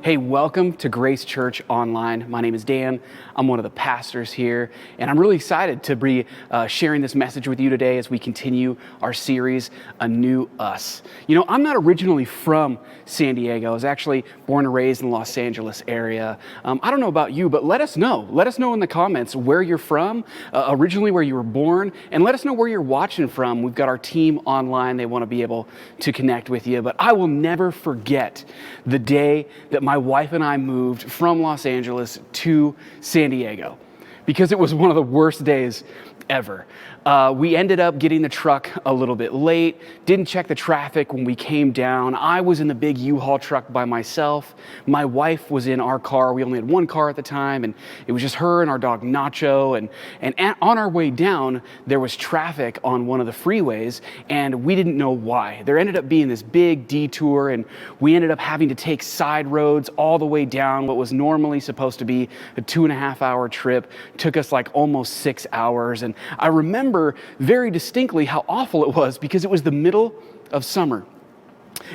Hey, welcome to Grace Church Online. My name is Dan. I'm one of the pastors here, and I'm really excited to be sharing this message with you today as we continue our series, A New Us. You know, I'm not originally from San Diego. I was actually born and raised in the Los Angeles area. I don't know about you, but let us know. Let us know in the comments where you're from, originally where you were born, and let us know where you're watching from. We've got our team online. They want to be able to connect with you, but I will never forget the day that my wife and I moved from Los Angeles to San Diego because it was one of the worst days ever. We ended up getting the truck a little bit late, didn't check the traffic when we came down. I was in the big U-Haul truck by myself. My wife was in our car. We only had one car at the time, and it was just her and our dog Nacho. And on our way down, there was traffic on one of the freeways, and we didn't know why. There ended up being this big detour, and we ended up having to take side roads all the way down what was normally supposed to be a 2.5-hour trip. Took us like almost 6 hours, and I remember very distinctly how awful it was because it was the middle of summer.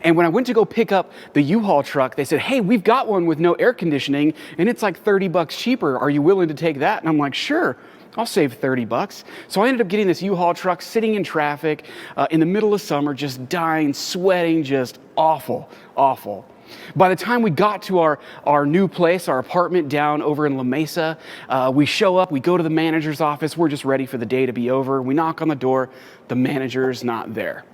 And when I went to go pick up the U-Haul truck, they said, "Hey, we've got one with no air conditioning and it's like $30 cheaper. Are you willing to take that?" And I'm like, "Sure, I'll save $30. So I ended up getting this U-Haul truck sitting in traffic in the middle of summer, just dying, sweating, just awful. By the time we got to our new place, our apartment down over in La Mesa, we show up, we go to the manager's office, we're just ready for the day to be over. We knock on the door, the manager's not there.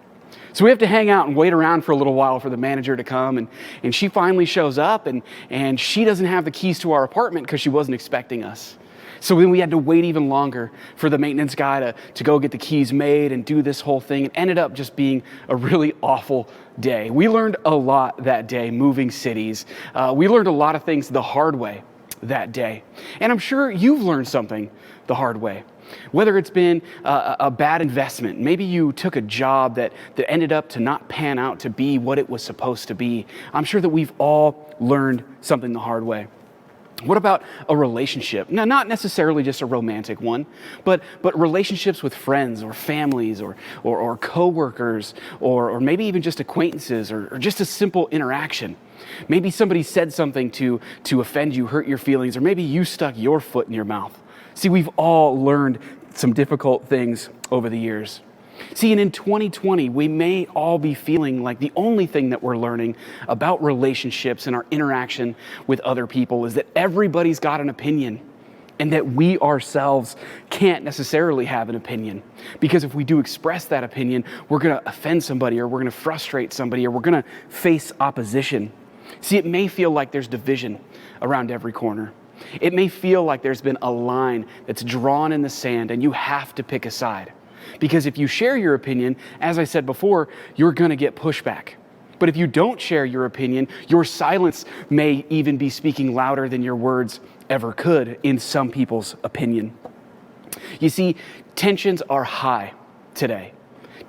So we have to hang out and wait around for a little while for the manager to come, and she finally shows up, and she doesn't have the keys to our apartment because she wasn't expecting us. So then we had to wait even longer for the maintenance guy to go get the keys made and do this whole thing. It ended up just being a really awful day. We learned a lot that day, moving cities. We learned a lot of things the hard way that day. And I'm sure you've learned something the hard way. Whether it's been a bad investment, maybe you took a job that ended up to not pan out to be what it was supposed to be. I'm sure that we've all learned something the hard way. What about a relationship? Now, not necessarily just a romantic one, but relationships with friends or families or coworkers or maybe even just acquaintances or just a simple interaction. Maybe somebody said something to offend you, hurt your feelings, or maybe you stuck your foot in your mouth. See, we've all learned some difficult things over the years. See, and in 2020, we may all be feeling like the only thing that we're learning about relationships and our interaction with other people is that everybody's got an opinion and that we ourselves can't necessarily have an opinion. Because if we do express that opinion, we're going to offend somebody or we're going to frustrate somebody or we're going to face opposition. See, it may feel like there's division around every corner. It may feel like there's been a line that's drawn in the sand and you have to pick a side. Because if you share your opinion, as I said before, you're going to get pushback. But if you don't share your opinion, your silence may even be speaking louder than your words ever could in some people's opinion. You see, tensions are high today.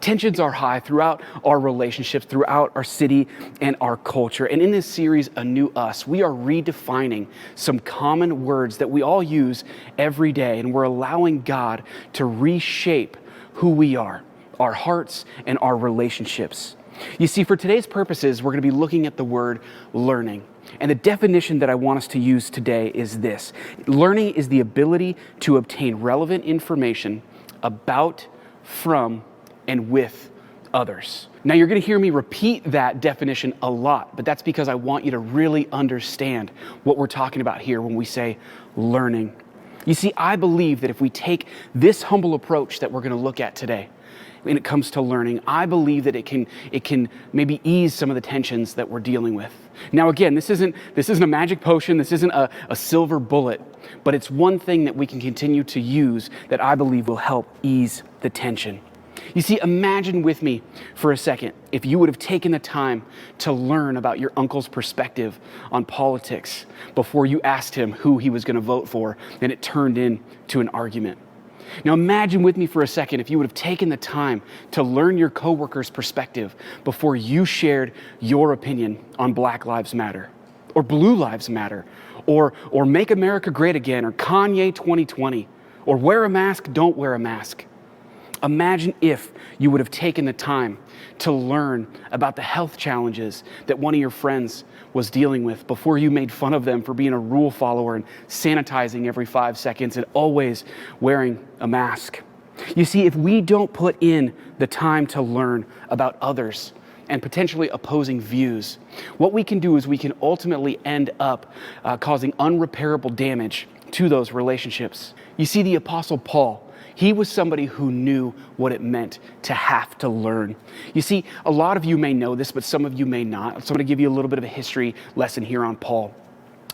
Tensions are high throughout our relationships, throughout our city and our culture. And in this series, A New Us, we are redefining some common words that we all use every day. And we're allowing God to reshape who we are, our hearts and our relationships. You see, for today's purposes, we're going to be looking at the word learning. And the definition that I want us to use today is this. Learning is the ability to obtain relevant information about, from, and with others. Now, you're going to hear me repeat that definition a lot, but that's because I want you to really understand what we're talking about here when we say learning. You see, I believe that if we take this humble approach that we're going to look at today, when it comes to learning, I believe that it can maybe ease some of the tensions that we're dealing with. Now, again, this isn't a magic potion. This isn't a silver bullet, but it's one thing that we can continue to use that I believe will help ease the tension. You see, imagine with me for a second if you would have taken the time to learn about your uncle's perspective on politics before you asked him who he was going to vote for, and it turned into an argument. Now imagine with me for a second if you would have taken the time to learn your coworker's perspective before you shared your opinion on Black Lives Matter, or Blue Lives Matter, or Make America Great Again, or Kanye 2020, or wear a mask, don't wear a mask. Imagine if you would have taken the time to learn about the health challenges that one of your friends was dealing with before you made fun of them for being a rule follower and sanitizing every 5 seconds and always wearing a mask. You see, if we don't put in the time to learn about others and potentially opposing views, what we can do is we can ultimately end up causing unrepairable damage to those relationships. You see, the Apostle Paul, he was somebody who knew what it meant to have to learn. You see, a lot of you may know this, but some of you may not. So I'm going to give you a little bit of a history lesson here on Paul.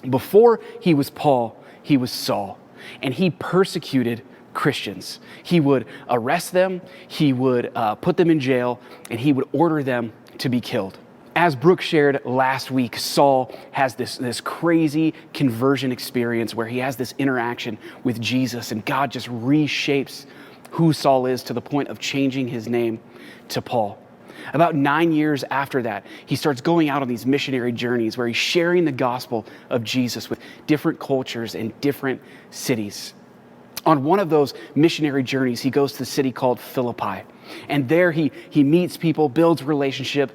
Before he was Paul, he was Saul, and he persecuted Christians. He would arrest them, he would put them in jail, and he would order them to be killed. As Brooke shared last week, Saul has this crazy conversion experience where he has this interaction with Jesus, and God just reshapes who Saul is to the point of changing his name to Paul. About 9 years after that, he starts going out on these missionary journeys where he's sharing the gospel of Jesus with different cultures and different cities. On one of those missionary journeys, he goes to the city called Philippi. And there he meets people, builds relationships,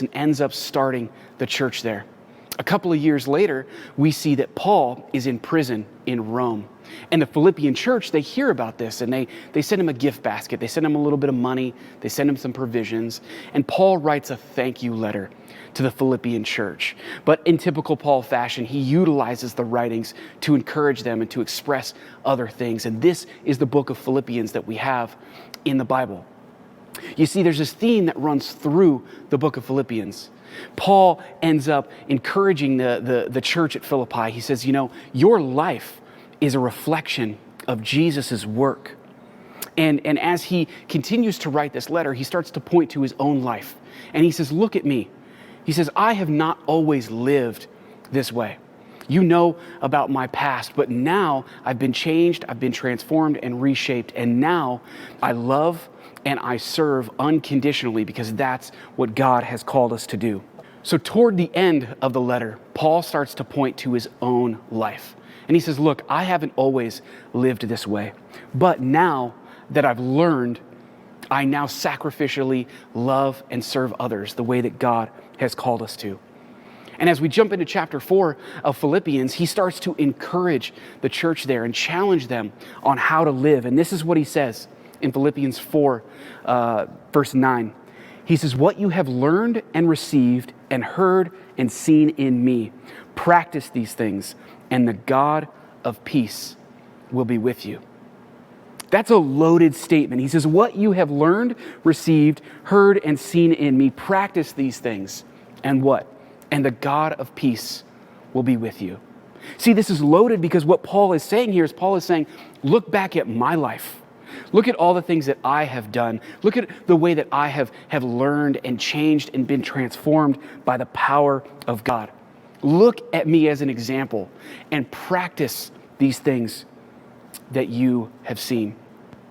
and ends up starting the church there. A couple of years later, we see that Paul is in prison in Rome. And the Philippian church, they hear about this, and they send him a gift basket. They send him a little bit of money. They send him some provisions. And Paul writes a thank you letter to the Philippian church. But in typical Paul fashion, he utilizes the writings to encourage them and to express other things. And this is the book of Philippians that we have in the Bible. You see, there's this theme that runs through the book of Philippians. Paul ends up encouraging the church at Philippi. He says, your life is a reflection of Jesus's work. And as he continues to write this letter, he starts to point to his own life. And he says, look at me. He says, I have not always lived this way. You know about my past, but now I've been changed, I've been transformed and reshaped. And now I love and I serve unconditionally because that's what God has called us to do. So toward the end of the letter, Paul starts to point to his own life. And he says, look, I haven't always lived this way, but now that I've learned, I now sacrificially love and serve others the way that God has called us to. And as we jump into chapter 4 of Philippians, he starts to encourage the church there and challenge them on how to live. And this is what he says in Philippians 4, verse 9. He says, what you have learned and received and heard and seen in me, practice these things, and the God of peace will be with you. That's a loaded statement. He says, what you have learned, received, heard, and seen in me, practice these things. And what? And the God of peace will be with you. See, this is loaded because what Paul is saying here is Paul is saying, look back at my life. Look at all the things that I have done. Look at the way that I have learned and changed and been transformed by the power of God. Look at me as an example and practice these things that you have seen.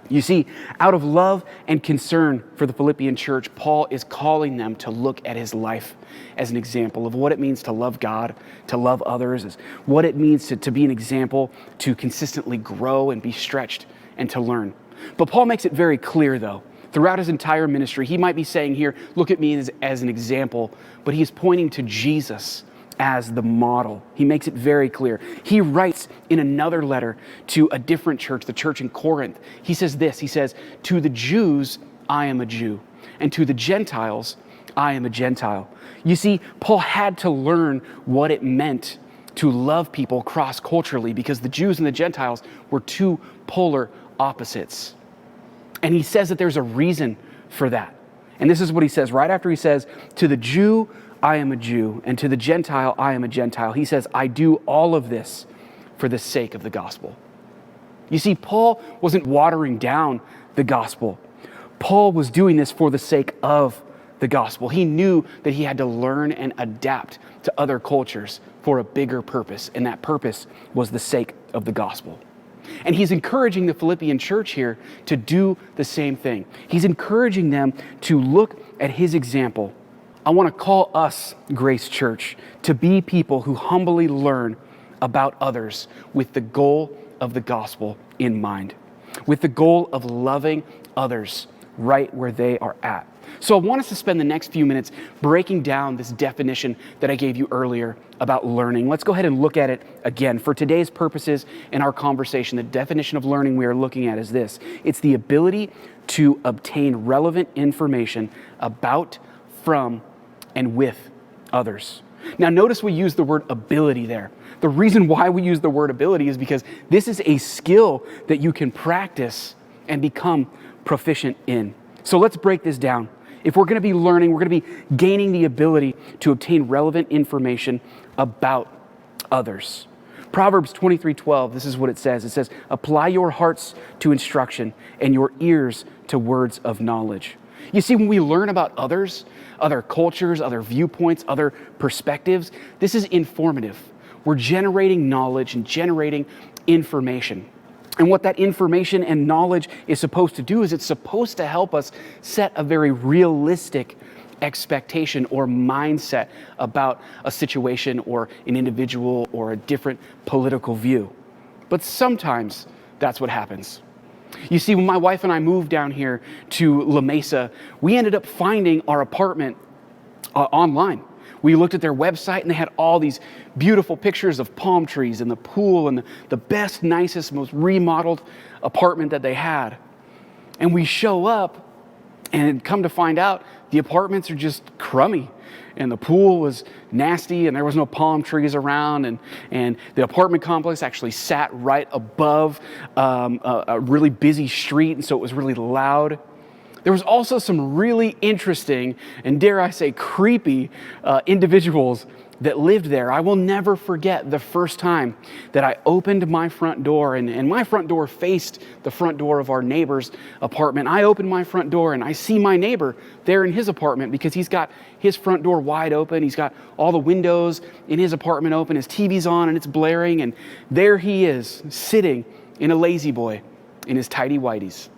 You see, out of love and concern for the Philippian church, Paul is calling them to look at his life as an example of what it means to love God, to love others, what it means to be an example, to consistently grow and be stretched and to learn. But Paul makes it very clear, though, throughout his entire ministry, he might be saying here, look at me as an example, but he is pointing to Jesus as the model. He makes it very clear. He writes in another letter to a different church, the church in Corinth. He says this, he says, to the Jews, I am a Jew, and to the Gentiles, I am a Gentile. You see, Paul had to learn what it meant to love people cross-culturally because the Jews and the Gentiles were two polar opposites. And he says that there's a reason for that. And this is what he says right after he says, to the Jew, I am a Jew, and to the Gentile, I am a Gentile. He says, I do all of this for the sake of the gospel. You see, Paul wasn't watering down the gospel. Paul was doing this for the sake of the gospel. He knew that he had to learn and adapt to other cultures for a bigger purpose, and that purpose was the sake of the gospel. And he's encouraging the Philippian church here to do the same thing. He's encouraging them to look at his example. I want to call us, Grace Church, to be people who humbly learn about others with the goal of the gospel in mind. with the goal of loving others right where they are at. So I want us to spend the next few minutes breaking down this definition that I gave you earlier about learning. Let's go ahead and look at it again. For today's purposes in our conversation, the definition of learning we are looking at is this. It's the ability to obtain relevant information about, from, and with others. Now notice we use the word ability there. The reason why we use the word ability is because this is a skill that you can practice and become proficient in. So let's break this down. If we're going to be learning, we're going to be gaining the ability to obtain relevant information about others. Proverbs 23:12, this is what it says. It says, apply your hearts to instruction and your ears to words of knowledge. You see, when we learn about others, other cultures, other viewpoints, other perspectives, this is informative. We're generating knowledge and generating information. And what that information and knowledge is supposed to do is it's supposed to help us set a very realistic expectation or mindset about a situation or an individual or a different political view. But sometimes that's what happens. You see, when my wife and I moved down here to La Mesa, we ended up finding our apartment online. We looked at their website and they had all these beautiful pictures of palm trees and the pool and the best, nicest, most remodeled apartment that they had. And we show up and come to find out the apartments are just crummy and the pool was nasty and there was no palm trees around and the apartment complex actually sat right above a really busy street, and so it was really loud. There was also some really interesting and, dare I say, creepy individuals that lived there. I will never forget the first time that I opened my front door, and my front door faced the front door of our neighbor's apartment. I opened my front door and I see my neighbor there in his apartment because he's got his front door wide open. He's got all the windows in his apartment open. His TV's on and it's blaring, and there he is sitting in a lazy boy in his tidy whities.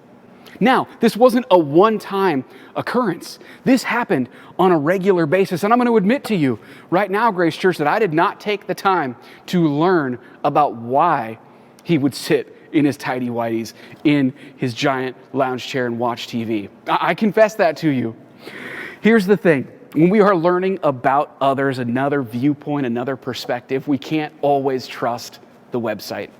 Now, this wasn't a one-time occurrence. This happened on a regular basis. And I'm going to admit to you right now, Grace Church, that I did not take the time to learn about why he would sit in his tidy whities in his giant lounge chair and watch TV. I confess that to you. Here's the thing. When we are learning about others, another viewpoint, another perspective, we can't always trust the website.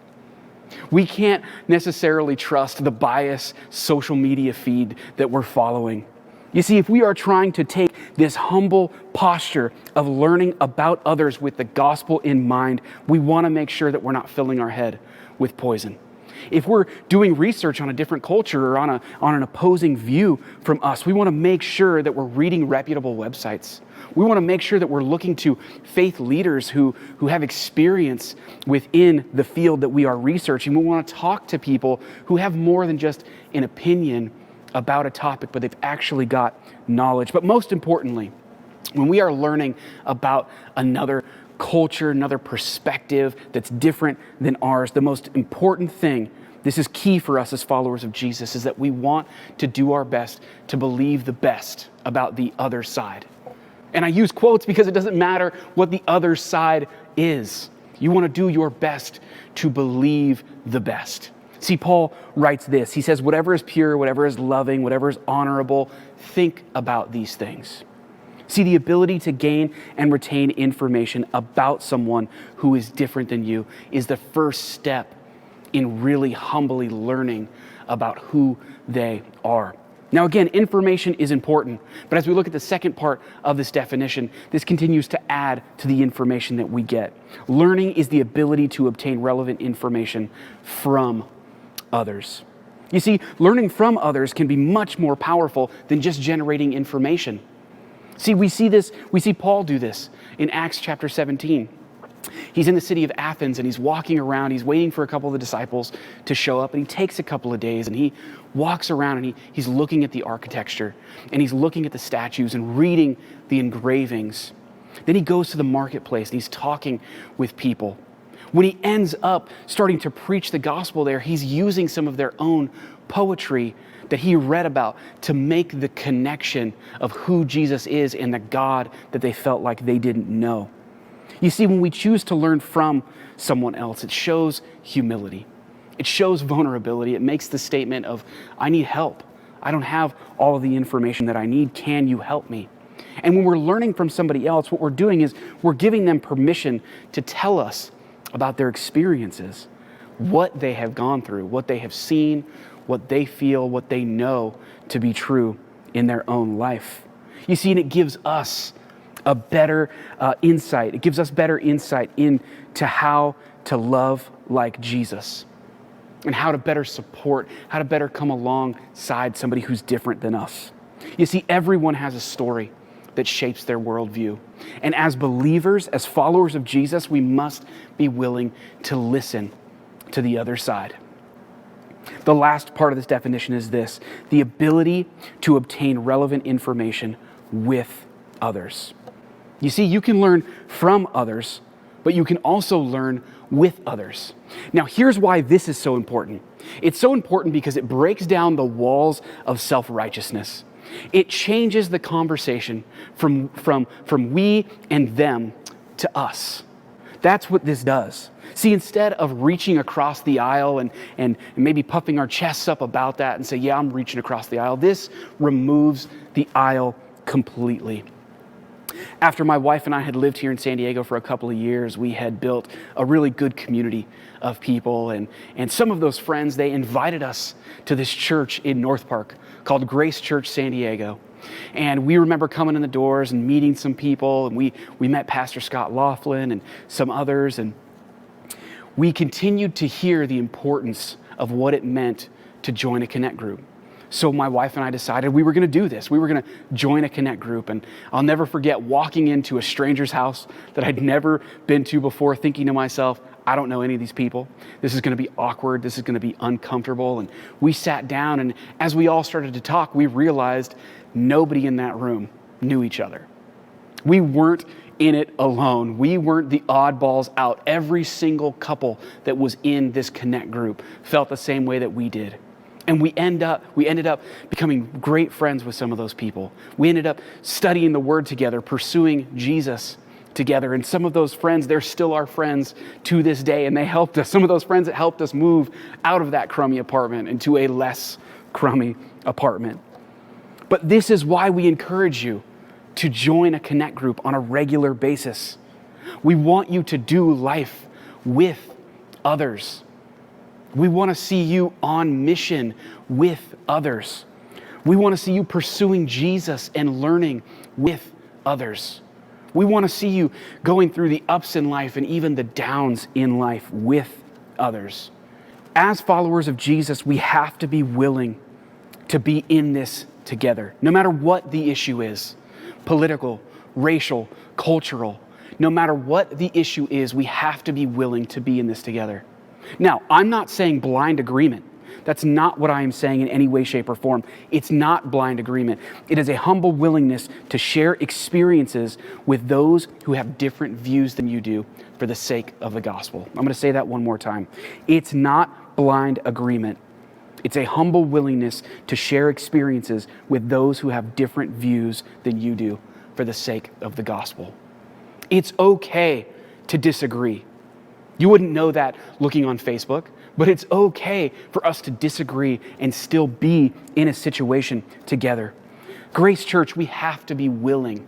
We can't necessarily trust the biased social media feed that we're following. You see, if we are trying to take this humble posture of learning about others with the gospel in mind, we want to make sure that we're not filling our head with poison. If we're doing research on a different culture or on an opposing view from us, we want to make sure that we're reading reputable websites. We want to make sure that we're looking to faith leaders who have experience within the field that we are researching. We want to talk to people who have more than just an opinion about a topic, but they've actually got knowledge. But most importantly, when we are learning about another culture, another perspective that's different than ours, the most important thing, this is key for us as followers of Jesus, is that we want to do our best to believe the best about the other side. And I use quotes because it doesn't matter what the other side is. You want to do your best to believe the best. See, Paul writes this. He says, whatever is pure, whatever is loving, whatever is honorable, think about these things. See, the ability to gain and retain information about someone who is different than you is the first step in really humbly learning about who they are. Now, again, information is important, but as we look at the second part of this definition, this continues to add to the information that we get. Learning is the ability to obtain relevant information from others. You see, learning from others can be much more powerful than just generating information. See, we see Paul do this in Acts chapter 17. He's in the city of Athens and he's walking around. He's waiting for a couple of the disciples to show up, and he takes a couple of days and he walks around and he's looking at the architecture and he's looking at the statues and reading the engravings. Then he goes to the marketplace and he's talking with people. When he ends up starting to preach the gospel there, he's using some of their own poetry that he read about to make the connection of who Jesus is and the God that they felt like they didn't know. You see, when we choose to learn from someone else, it shows humility. It shows vulnerability. It makes the statement of, I need help. I don't have all of the information that I need. Can you help me? And when we're learning from somebody else, what we're doing is we're giving them permission to tell us about their experiences, what they have gone through, what they have seen, what they feel, what they know to be true in their own life. You see, and it gives us a better insight. It gives us better insight into how to love like Jesus and how to better support, how to better come alongside somebody who's different than us. You see, everyone has a story that shapes their worldview. And as believers, as followers of Jesus, we must be willing to listen to the other side. The last part of this definition is this: the ability to obtain relevant information with others. You see, you can learn from others, but you can also learn with others. Now, here's why this is so important. It's so important because it breaks down the walls of self-righteousness. It changes the conversation from we and them to us. That's what this does. See, instead of reaching across the aisle and maybe puffing our chests up about that and say, yeah, I'm reaching across the aisle, this removes the aisle completely. After my wife and I had lived here in San Diego for a couple of years, we had built a really good community of people. And some of those friends, they invited us to this church in North Park called Grace Church San Diego. And we remember coming in the doors and meeting some people. And we met Pastor Scott Laughlin and some others. And we continued to hear the importance of what it meant to join a Connect group. So my wife and I decided we were going to do this. We were going to join a Connect group. And I'll never forget walking into a stranger's house that I'd never been to before, thinking to myself, I don't know any of these people. This is going to be awkward. This is going to be uncomfortable. And we sat down, and as we all started to talk, we realized nobody in that room knew each other. We weren't in it alone. We weren't the oddballs out. Every single couple that was in this Connect group felt the same way that we did. And we ended up becoming great friends with some of those people. We ended up studying the Word together, pursuing Jesus together. And some of those friends, they're still our friends to this day. And they helped us. Some of those friends that helped us move out of that crummy apartment into a less crummy apartment. But this is why we encourage you to join a Connect group on a regular basis. We want you to do life with others. We want to see you on mission with others. We want to see you pursuing Jesus and learning with others. We want to see you going through the ups in life and even the downs in life with others. As followers of Jesus, we have to be willing to be in this together, no matter what the issue is, political, racial, cultural. No matter what the issue is, we have to be willing to be in this together. Now, I'm not saying blind agreement. That's not what I am saying in any way, shape, or form. It's not blind agreement. It is a humble willingness to share experiences with those who have different views than you do for the sake of the gospel. I'm going to say that one more time. It's not blind agreement. It's a humble willingness to share experiences with those who have different views than you do for the sake of the gospel. It's okay to disagree. You wouldn't know that looking on Facebook, but it's okay for us to disagree and still be in a situation together. Grace Church, we have to be willing,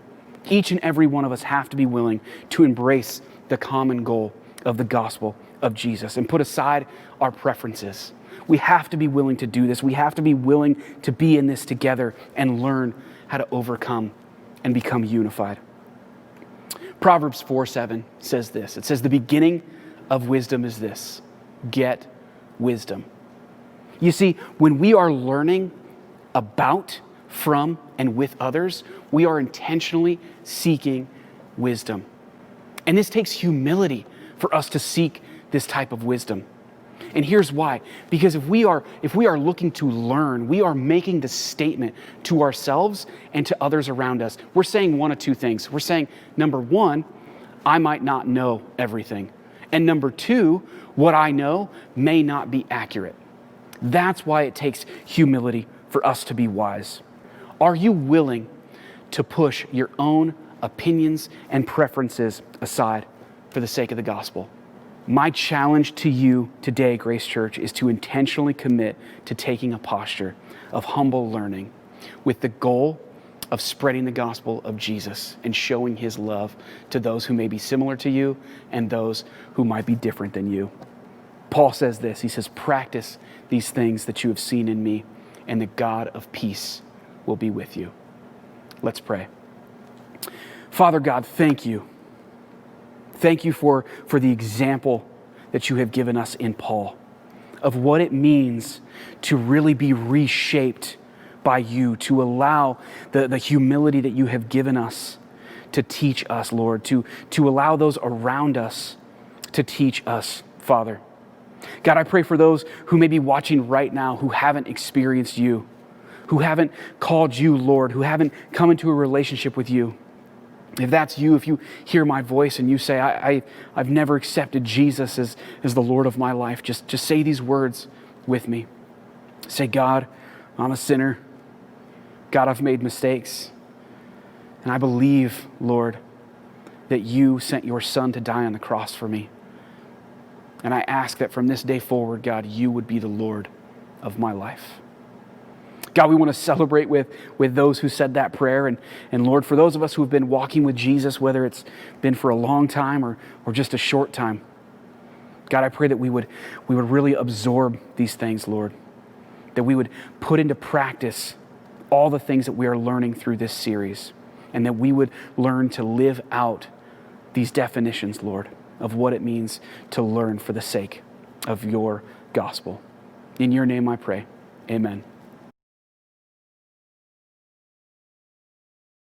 each and every one of us have to be willing to embrace the common goal of the gospel of Jesus and put aside our preferences. We have to be willing to do this. We have to be willing to be in this together and learn how to overcome and become unified. Proverbs 4:7 says this. It says, the beginning of wisdom is this: get wisdom. You see, when we are learning about, from, and with others, we are intentionally seeking wisdom. And this takes humility for us to seek this type of wisdom. And here's why. Because if we are looking to learn, we are making the statement to ourselves and to others around us. We're saying one of two things. We're saying, number one, I might not know everything. And number two, what I know may not be accurate. That's why it takes humility for us to be wise. Are you willing to push your own opinions and preferences aside for the sake of the gospel? My challenge to you today, Grace Church, is to intentionally commit to taking a posture of humble learning with the goal of spreading the gospel of Jesus and showing his love to those who may be similar to you and those who might be different than you. Paul says this, he says, practice these things that you have seen in me, and the God of peace will be with you. Let's pray. Father God, thank you. Thank you for the example that you have given us in Paul of what it means to really be reshaped by you, to allow the humility that you have given us to teach us, Lord, to allow those around us to teach us, Father. God, I pray for those who may be watching right now who haven't experienced you, who haven't called you Lord, who haven't come into a relationship with you. If that's you, if you hear my voice and you say, I've never accepted Jesus as the Lord of my life, just say these words with me. Say, God, I'm a sinner. God, I've made mistakes. And I believe, Lord, that you sent your Son to die on the cross for me. And I ask that from this day forward, God, you would be the Lord of my life. God, we want to celebrate with those who said that prayer. And Lord, for those of us who have been walking with Jesus, whether it's been for a long time or just a short time, God, I pray that we would really absorb these things, Lord, that we would put into practice all the things that we are learning through this series, and that we would learn to live out these definitions, Lord, of what it means to learn for the sake of your gospel. In your name I pray, amen.